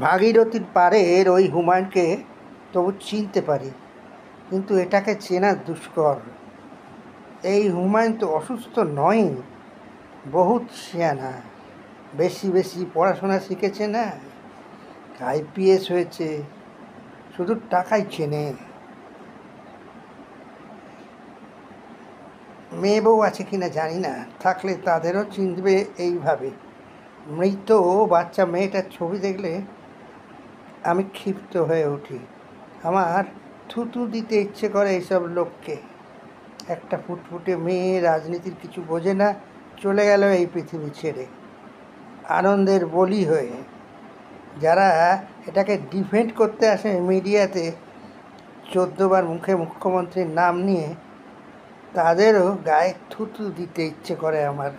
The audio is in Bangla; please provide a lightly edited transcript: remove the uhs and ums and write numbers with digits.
ভাগীরথীর পাড়ের ওই হুমায়ুনকে তবু চিনতে পারি, কিন্তু এটাকে চেনা দুষ্কর। এই হুমায়ুন তো অসুস্থ নয়, বহুত শিয়ানা, বেশি বেশি পড়াশোনা শিখেছে না, IPS হয়েছে, শুধু টাকাই চেনে। মেয়ে বউ আছে কিনা জানি না, থাকলে তাদেরও চিনবে এইভাবে। মৃত বাচ্চা মেয়েটার ছবি দেখলে আমি ক্ষিপ্ত হয়ে উঠি। আমার থুতু দিতে ইচ্ছে করে এইসব লোককে। একটা ফুটফুটে মেয়ে, রাজনীতির কিছু বোঝে না, চলে গেল এই পৃথিবী ছেড়ে, আনন্দের বলি হয়ে। যারা এটাকে ডিফেন্ড করতে আসে মিডিয়াতে 14বার মুখে মুখ্যমন্ত্রীর নাম নিয়ে, তাদেরও গায়ে থুতু দিতে ইচ্ছে করে আমার।